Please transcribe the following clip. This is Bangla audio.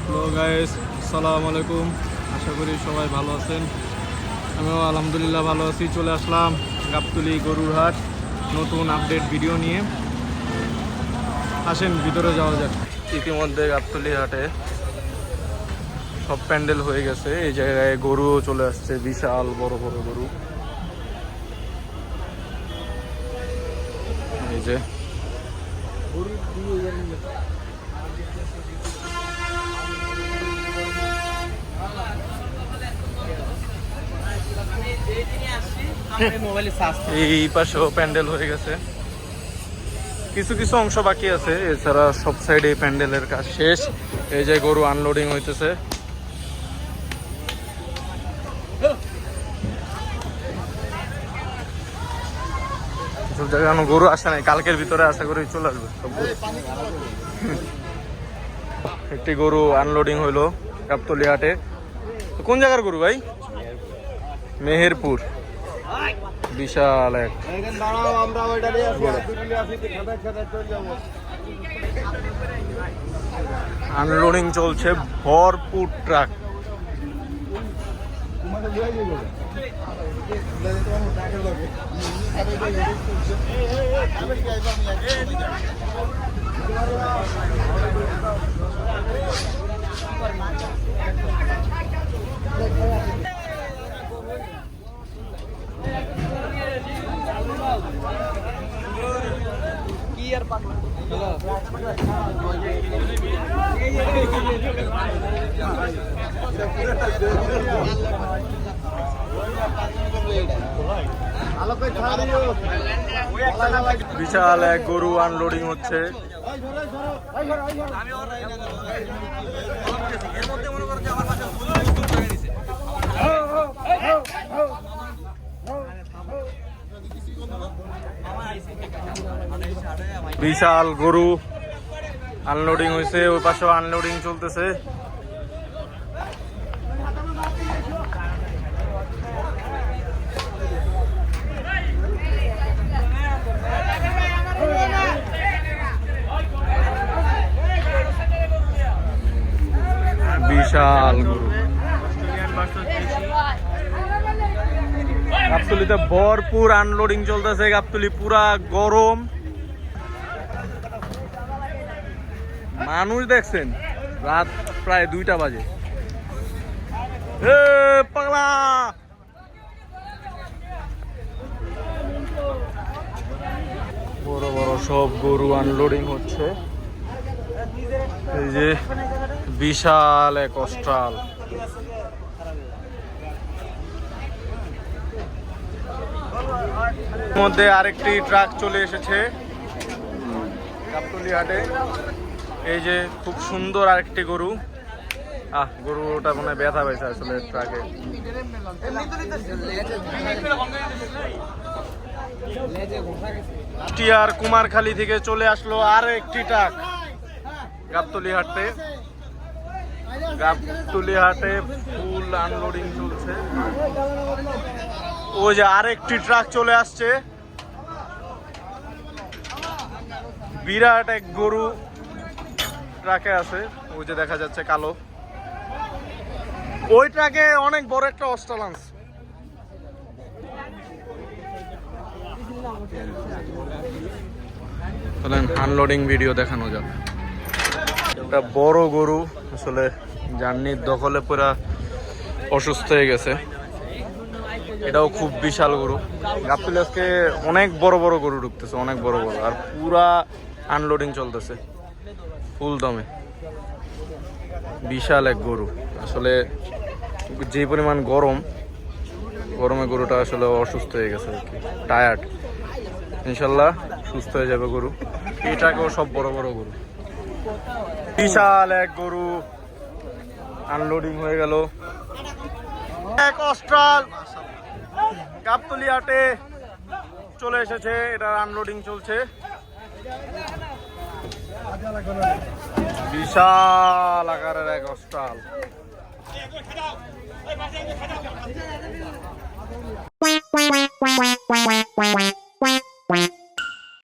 হ্যালো গাইস, আসসালামু আলাইকুম। আশা করি সবাই ভালো আছেন। আমিও আলহামদুলিল্লাহ ভালো আছি। চলে আসলাম গাবতলী গরুর হাট নতুন আপডেট ভিডিও নিয়ে। আসেন ভিতরে যাওয়া যাক। ইতিমধ্যে গাবতলী হাটে সব প্যান্ডেল হয়ে গেছে। এই জায়গায় গরুও চলে আসছে, বিশাল বড় বড় গরু। এই যে এই পাশেও প্যান্ডেল হয়ে গেছে, কিছু কিছু অংশ বাকি আছে, এছাড়া সব সাইডে প্যান্ডেলের কাজ শেষ। এই যে গরু আনলোডিং হইতেছে। সব জায়গায় গরু আসে নাই, কালকের ভিতরে আশা করি চলে আসবে সব গরু। একটি গরু আনলোডিং হইলো গাবতলী হাটে। কোন জায়গার গরু ভাই? মেহেরপুর। বিশাল এক আনলোডিং চলছে, ভরপুর ট্রাক। বিশাল এক গরু আনলোডিং হচ্ছে। বিশাল গরু আনলোডিং হয়েছে, ওই পাশেও আনলোডিং চলতেছে। বিশাল গরু গাবতলীতে ভরপুর আনলোডিং চলতেছে। গাবতলী পুরা গরম, মানুষ দেখছেন, রাত প্রায় 2টা বাজে। পাগলা বড় বড় সব গরু আনলোডিং হচ্ছে। এই যে বিশাল এক অস্ট্রাল। মধ্যে আরেকটি ট্রাক চলে এসেছে গাবতলী হাটে। এই যে খুব সুন্দর আরেকটি গরু। গরুটা মনে হয় ব্যথা পাইছে আসলে ট্রাকে। টিয়ার কুমারখালী থেকে চলে আসলো আর একটি ট্রাক গাবতলী হাটে। গাবতলী হাটে ফুল আনলোডিং চলছে। ওই যে আরেকটি ট্রাক চলে আসছে, বিরাট এক গরু ট্রাকে আছে। ওই যে দেখা যাচ্ছে কালো, ওই ট্রাকে অনেক বড় একটা অস্ট্রাল আছে। আনলোডিং ভিডিও দেখানো যাক। একটা বড় গরু আসলে জার্নির দখলে পুরা অসুস্থ হয়ে গেছে। এটাও খুব বিশাল গরু। গাবতলী আজকে অনেক বড় বড় গরু ঢুকতেছে, অনেক বড় বড়, আর পুরা আনলোডিং চলতেছে ফুল দমে। বিশাল এক গরু। আসলে যে পরিমাণ গরমে গরুটা আসলে অসুস্থ হয়ে গেছে আর কি, টায়ার্ড। ইনশাল্লাহ সুস্থ হয়ে যাবে গরু। এটাকেও সব বড় বড় গরু। বিশাল এক গরু আনলোডিং হয়ে গেল। এক অস্ট্রাল গাবতলী হাটে চলে এসেছে, এটা আনলোডিং চলছে। বিশাল আকারের এক অস্ট্রাল।